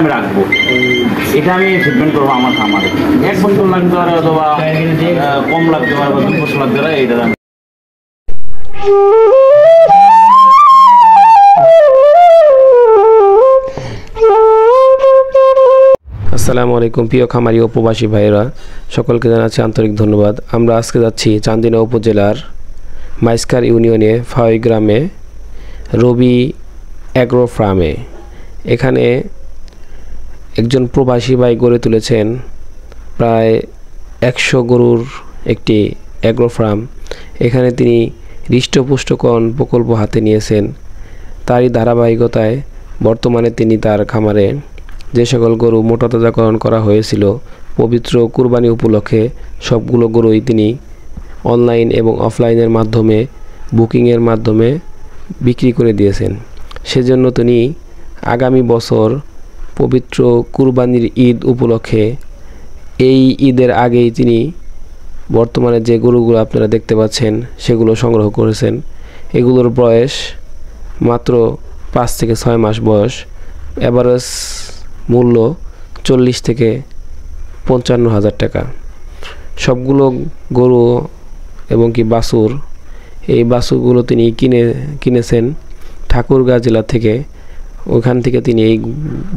আমি রাখবো, এটা আমি ট্রিটমেন্ট করবো আমার খামারে। 1 বছর লাগতে পারে অথবা কম লাগতে পারে বা 2 বছর লাগতে পারে, এইটা আমি। আসসালামু আলাইকুম প্রিয় খামারি ও প্রবাসী ভাইয়েরা, সকলকে জানাচ্ছি আন্তরিক ধন্যবাদ। আমরা আজকে যাচ্ছি চান্দিনা উপজেলার মাইস্কার ইউনিয়নে ফাওই গ্রামে রবি অ্যাগ্রো ফার্মে। এখানে একজন প্রবাসী ভাই গড়ে তুলেছেন প্রায় 100 গরুর একটি অ্যাগ্রো ফার্ম। এখানে তিনি হৃষ্টপুষ্টকরণ প্রকল্প হাতে নিয়েছেন। তারই ধারাবাহিকতায় বর্তমানে তিনি তার খামারে যে সকল গরু মোটাতাজাকরণ করা হয়েছিল পবিত্র কুরবানি উপলক্ষে, সবগুলো গরুই তিনি অনলাইন এবং অফলাইনের মাধ্যমে বুকিংয়ের মাধ্যমে বিক্রি করে দিয়েছেন। সেজন্য তিনি আগামী বছর পবিত্র কুরবানির ঈদ উপলক্ষে এই ঈদের আগেই তিনি বর্তমানে যে গরুগুলো আপনারা দেখতে পাচ্ছেন সেগুলো সংগ্রহ করেছেন। এগুলোর বয়স মাত্র 5 থেকে 6 মাস বয়স। এভারেজ মূল্য 40 থেকে 55 হাজার টাকা। সবগুলো গরু এবং কি বাছুর, এই বাছুরগুলো তিনি কিনেছেন ঠাকুরগাঁ জেলা থেকে। ওখান থেকে তিনি এই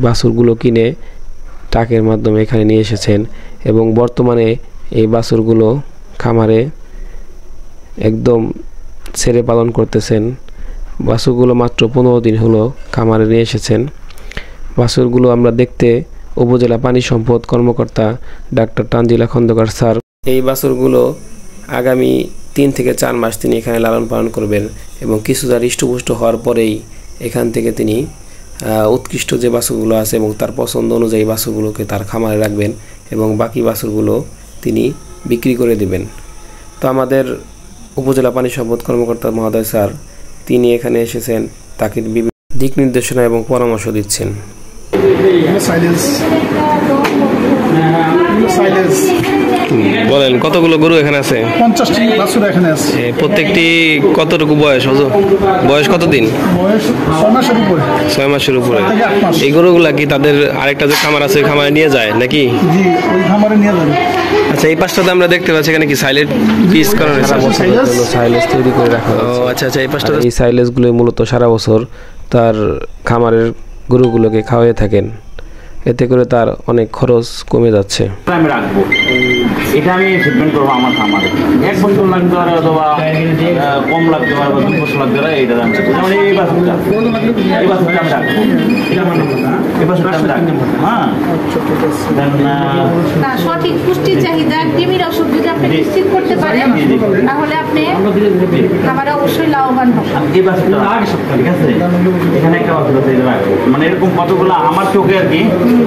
বাছুরগুলো কিনে ট্রাকের মাধ্যমে এখানে নিয়ে এসেছেন এবং বর্তমানে এই বাছুরগুলো খামারে একদম ছেড়ে পালন করতেছেন। বাছুরগুলো মাত্র 15 দিন হলো খামারে নিয়ে এসেছেন। বাছুরগুলো আমরা দেখতে উপজেলা পানি সম্পদ কর্মকর্তা ডাক্তার তানজিলা খন্দকার স্যার। এই বাছুরগুলো আগামী 3 থেকে 4 মাস তিনি এখানে লালন পালন করবেন এবং কিছুটা হৃষ্টপুষ্ট হওয়ার পরেই এখান থেকে তিনি উৎকৃষ্ট যে বাছুরগুলো আছে এবং তার পছন্দ অনুযায়ী বাছুরগুলোকে তার খামারে রাখবেন এবং বাকি বাছুরগুলো তিনি বিক্রি করে দেবেন। তো আমাদের উপজেলা পানি সম্পদ কর্মকর্তা মহোদয় স্যার তিনি এখানে এসেছেন, তাকে বিভিন্ন দিক নির্দেশনা এবং পরামর্শ দিচ্ছেন। বলেন কতগুলো গরু এখানে আছে? 50টি বাছুর এখানে আছে। প্রত্যেকটি কতটুকু বয়স? বয়স কতদিন? বয়স 6 মাসের উপরে। 6 মাসের উপরে। এই গরুগুলা কি তাদের আরেকটা যে খামার আছে খামারে নিয়ে যায় নাকি? জি, ওই খামারে নিয়ে যাবে। আচ্ছা, এই পাশটাতে আমরা দেখতে পাচ্ছি এখানে কি সাইলেজ পিস করা হয়েছে, সাইলেজ তৈরি করে রাখা হয়েছে। ও আচ্ছা, এই পাশটা এই সাইলেজগুলো মূলত সারা বছর তার খামারের গরুগুলোকে খাওয়াই থাকেন। এতে করে তার অনেক খরচ কমে যাচ্ছে। আমি রাখবো, এটা আমি ট্রিটমেন্ট করবো আমার খামারে। 1 বছর লাগতে পারে অথবা কম লাগতে পারে বা 2 বছর লাগতে পারে, এইটা আমি। যেমন এই বাছুরটা আমি রাখবো, এই বাছুরটা আমি রাখবো। হ্যাঁ, সঠিক পুষ্টির চাহিদা কৃমির ওষুধ যদি আপনি নিশ্চিত করতে পারেন তাহলে আপনি খামারে অবশ্যই লাভবান হবেন। এই বাছুরটা ঠিক আছে, এখানে একটা বাছুর আছে, এটা রাখবো। মানে এরকম কতগুলো আমার চোখে আর কি,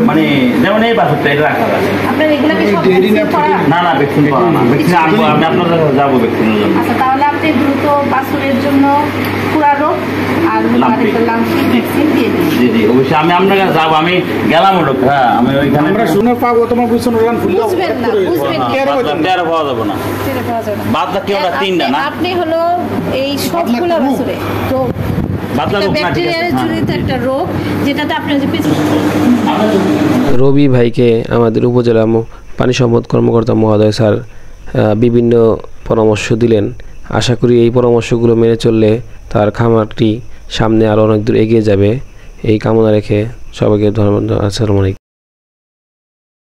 মানে যেমন এই বাছুরটা এটা রাখা যাবে। আপনার এগুলাকে সব ভ্যাকসিন করা? না, ভ্যাকসিন করা না। ভ্যাকসিন আনবো, আমি আপনার কাছে যাবো ভ্যাকসিনের জন্য। আচ্ছা, তাহলে আপনি দ্রুত বাছুরের জন্য খুরা রোগ আর লাম্পি ভ্যাকসিন দিয়ে দিন। জি জি, অবশ্যই আমি আপনার কাছে যাবো। আমি গেলাম ওটা, হ্যাঁ, আমি ওইখানে আমরা শুনে পাবো তোমার পিছনে রান ফুল বুঝবেন না, বুঝবেন না, টেরা পাওয়া যাবে না, টেরা পাওয়া যাবে না। বাদলা কি ওটা 3টা না? আপনি হলো এই সবগুলো বাছুরে তো ব্যাকটেরিয়ার জনিত একটা রোগ যেটাতে আপনি যে রবি ভাইকে আমাদের উপজেলা পানি সম্পদ কর্মকর্তা মহোদয় স্যার বিভিন্ন পরামর্শ দিলেন। আশা করি এই পরামর্শগুলো মেনে চললে তার খামারটি সামনে আরও অনেক দূর এগিয়ে যাবে, এই কামনা রেখে সবাইকে ধন্যবাদ। আসসালামু আলাইকুম।